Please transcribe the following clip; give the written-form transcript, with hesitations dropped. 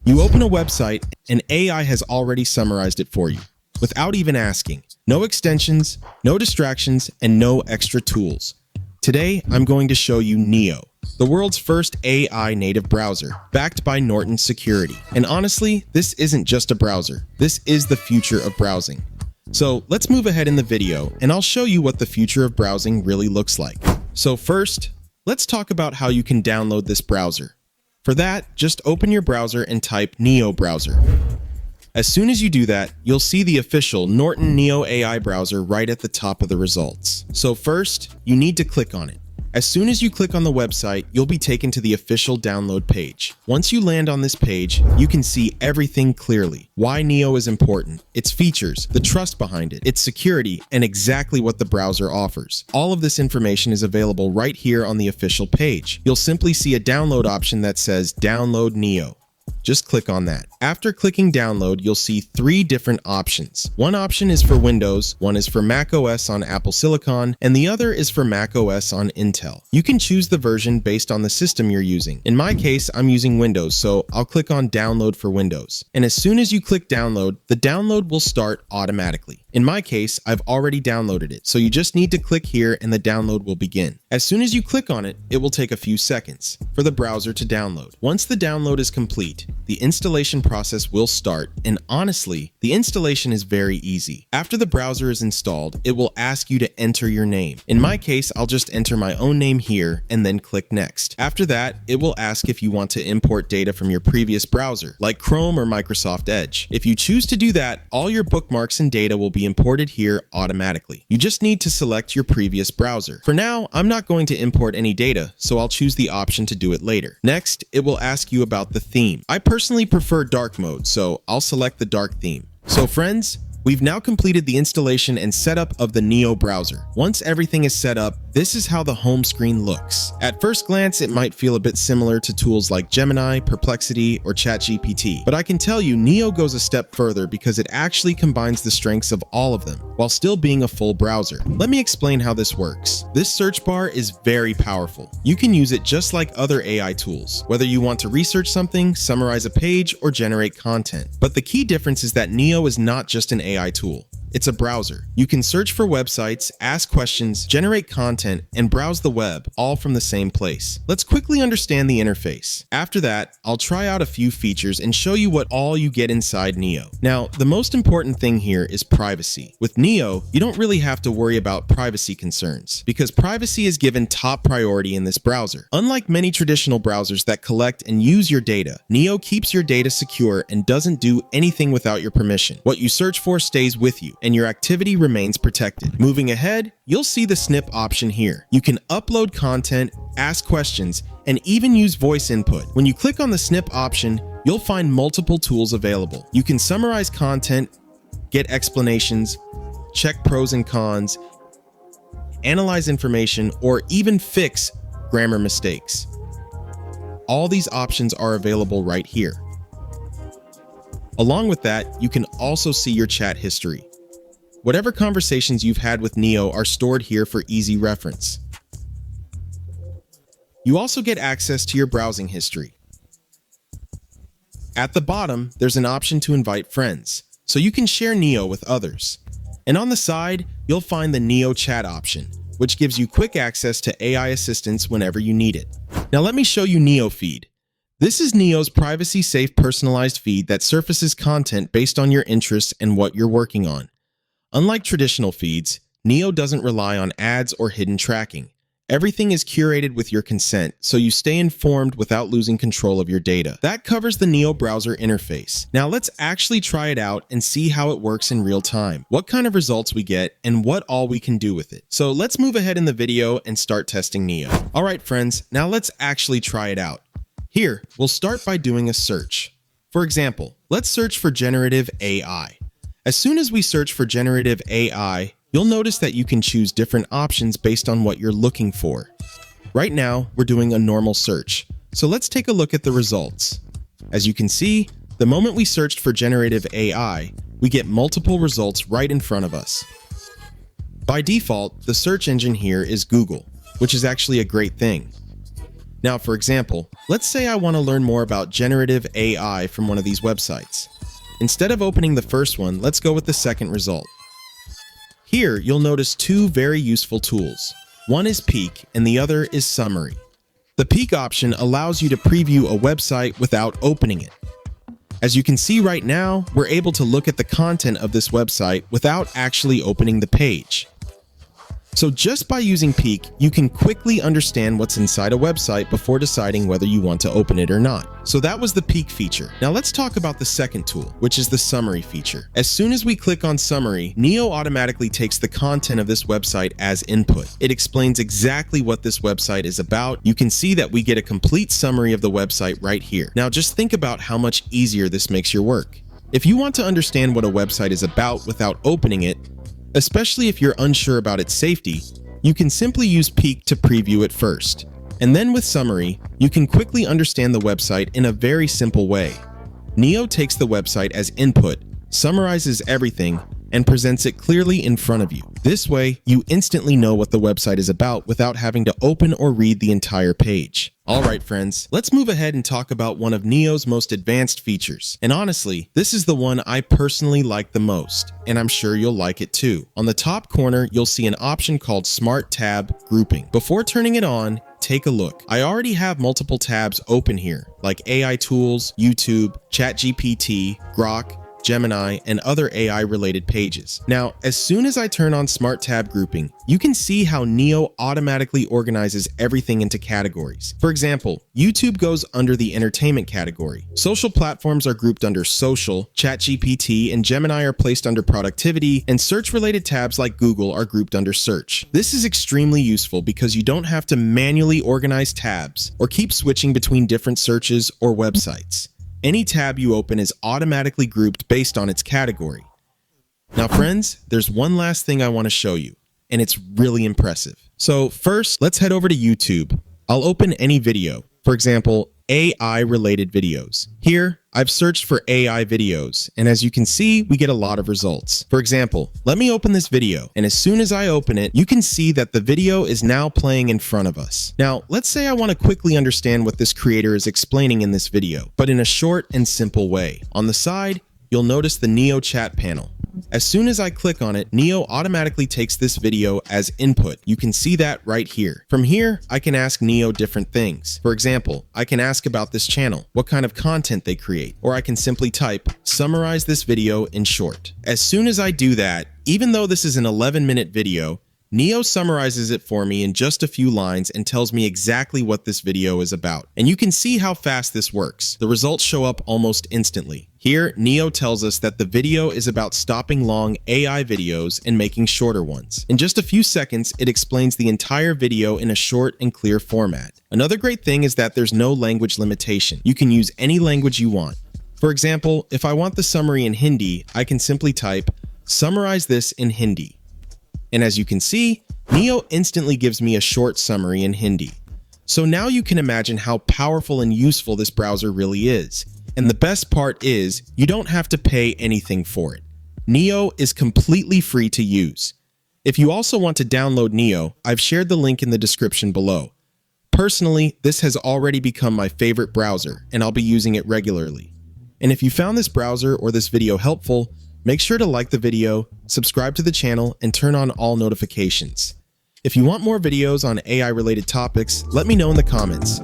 You open a website and AI has already summarized it for you, without even asking. No extensions, no distractions, and no extra tools. Today, I'm going to show you Neo, the world's first AI native browser, backed by Norton Security. And honestly, this isn't just a browser. This is the future of browsing. So let's move ahead in the video, and I'll show you what the future of browsing really looks like. So first, let's talk about how you can download this browser. For that, just open your browser and type Neo browser. As soon as you do that, you'll see the official Norton Neo AI browser right at the top of the results. So first, you need to click on it. As soon as you click on the website, you'll be taken to the official download page. Once you land on this page, you can see everything clearly. Why Neo is important, its features, the trust behind it, its security, and exactly what the browser offers. All of this information is available right here on the official page. You'll simply see a download option that says Download Neo. Just click on that. After clicking download, you'll see 3 different options. One option is for Windows, one is for Mac OS on Apple Silicon, and the other is for Mac OS on Intel. You can choose the version based on the system you're using. In my case, I'm using Windows, so I'll click on download for Windows. And as soon as you click download, the download will start automatically. In my case, I've already downloaded it, so you just need to click here and the download will begin. As soon as you click on it, it will take a few seconds for the browser to download. Once the download is complete, the installation process will start, and honestly, the installation is very easy. After the browser is installed, it will ask you to enter your name. In my case, I'll just enter my own name here and then click next. After that, it will ask if you want to import data from your previous browser, like Chrome or Microsoft Edge. If you choose to do that, all your bookmarks and data will be imported here automatically. You just need to select your previous browser. For now, I'm not going to import any data, so I'll choose the option to do it later. Next, it will ask you about the theme. I personally prefer dark mode, so I'll select the dark theme. So friends, we've now completed the installation and setup of the Neo browser. Once everything is set up, this is how the home screen looks. At first glance, it might feel a bit similar to tools like Gemini, Perplexity, or ChatGPT, but I can tell you Neo goes a step further because it actually combines the strengths of all of them, while still being a full browser. Let me explain how this works. This search bar is very powerful. You can use it just like other AI tools, whether you want to research something, summarize a page, or generate content. But the key difference is that Neo is not just an AI tool. It's a browser. You can search for websites, ask questions, generate content, and browse the web, all from the same place. Let's quickly understand the interface. After that, I'll try out a few features and show you what all you get inside Neo. Now, the most important thing here is privacy. With Neo, you don't really have to worry about privacy concerns, because privacy is given top priority in this browser. Unlike many traditional browsers that collect and use your data, Neo keeps your data secure and doesn't do anything without your permission. What you search for stays with you, and your activity remains protected. Moving ahead, you'll see the snip option here. You can upload content, ask questions, and even use voice input. When you click on the snip option, you'll find multiple tools available. You can summarize content, get explanations, check pros and cons, analyze information, or even fix grammar mistakes. All these options are available right here. Along with that, you can also see your chat history. Whatever conversations you've had with Neo are stored here for easy reference. You also get access to your browsing history. At the bottom, there's an option to invite friends, so you can share Neo with others. And on the side, you'll find the Neo chat option, which gives you quick access to AI assistance whenever you need it. Now let me show you Neo Feed. This is Neo's privacy-safe personalized feed that surfaces content based on your interests and what you're working on. Unlike traditional feeds, Neo doesn't rely on ads or hidden tracking. Everything is curated with your consent, so you stay informed without losing control of your data. That covers the Neo browser interface. Now let's actually try it out and see how it works in real time, what kind of results we get, and what all we can do with it. So let's move ahead in the video and start testing Neo. Alright friends, now let's actually try it out. Here, we'll start by doing a search. For example, let's search for generative AI. As soon as we search for generative AI, you'll notice that you can choose different options based on what you're looking for. Right now, we're doing a normal search, so let's take a look at the results. As you can see, the moment we searched for generative AI, we get multiple results right in front of us. By default, the search engine here is Google, which is actually a great thing. Now, for example, let's say I want to learn more about generative AI from one of these websites. Instead of opening the first one, let's go with the second result. Here, you'll notice two very useful tools. One is Peek and the other is Summary. The Peek option allows you to preview a website without opening it. As you can see right now, we're able to look at the content of this website without actually opening the page. So just by using Peek, you can quickly understand what's inside a website before deciding whether you want to open it or not. So that was the Peek feature. Now let's talk about the second tool, which is the Summary feature. As soon as we click on Summary, Neo automatically takes the content of this website as input. It explains exactly what this website is about. You can see that we get a complete summary of the website right here. Now just think about how much easier this makes your work. If you want to understand what a website is about without opening it, especially if you're unsure about its safety, you can simply use Peek to preview it first. And then with Summary, you can quickly understand the website in a very simple way. Neo takes the website as input, summarizes everything, and presents it clearly in front of you. This way, you instantly know what the website is about without having to open or read the entire page. Alright friends, let's move ahead and talk about one of Neo's most advanced features. And honestly, this is the one I personally like the most, and I'm sure you'll like it too. On the top corner, you'll see an option called Smart Tab Grouping. Before turning it on, take a look. I already have multiple tabs open here, like AI tools, YouTube, ChatGPT, Grok, Gemini, and other AI-related pages. Now, as soon as I turn on Smart Tab Grouping, you can see how Neo automatically organizes everything into categories. For example, YouTube goes under the entertainment category. Social platforms are grouped under social, ChatGPT and Gemini are placed under productivity, and search-related tabs like Google are grouped under search. This is extremely useful because you don't have to manually organize tabs or keep switching between different searches or websites. Any tab you open is automatically grouped based on its category. Now friends, there's one last thing I want to show you, and it's really impressive. So first, let's head over to YouTube. I'll open any video, for example, AI-related videos. Here, I've searched for AI videos, and as you can see, we get a lot of results. For example, let me open this video, and as soon as I open it, you can see that the video is now playing in front of us. Now, let's say I want to quickly understand what this creator is explaining in this video, but in a short and simple way. On the side, you'll notice the Neo chat panel. As soon as I click on it, Neo automatically takes this video as input. You can see that right here. From here, I can ask Neo different things. For example, I can ask about this channel, what kind of content they create, or I can simply type, summarize this video in short. As soon as I do that, even though this is an 11-minute video, Neo summarizes it for me in just a few lines and tells me exactly what this video is about. And you can see how fast this works. The results show up almost instantly. Here, Neo tells us that the video is about stopping long AI videos and making shorter ones. In just a few seconds, it explains the entire video in a short and clear format. Another great thing is that there's no language limitation. You can use any language you want. For example, if I want the summary in Hindi, I can simply type, summarize this in Hindi. And as you can see, Neo instantly gives me a short summary in Hindi. So now you can imagine how powerful and useful this browser really is. And the best part is, you don't have to pay anything for it. Neo is completely free to use. If you also want to download Neo, I've shared the link in the description below. Personally, this has already become my favorite browser, and I'll be using it regularly. And if you found this browser or this video helpful, make sure to like the video, subscribe to the channel, and turn on all notifications. If you want more videos on AI-related topics, let me know in the comments.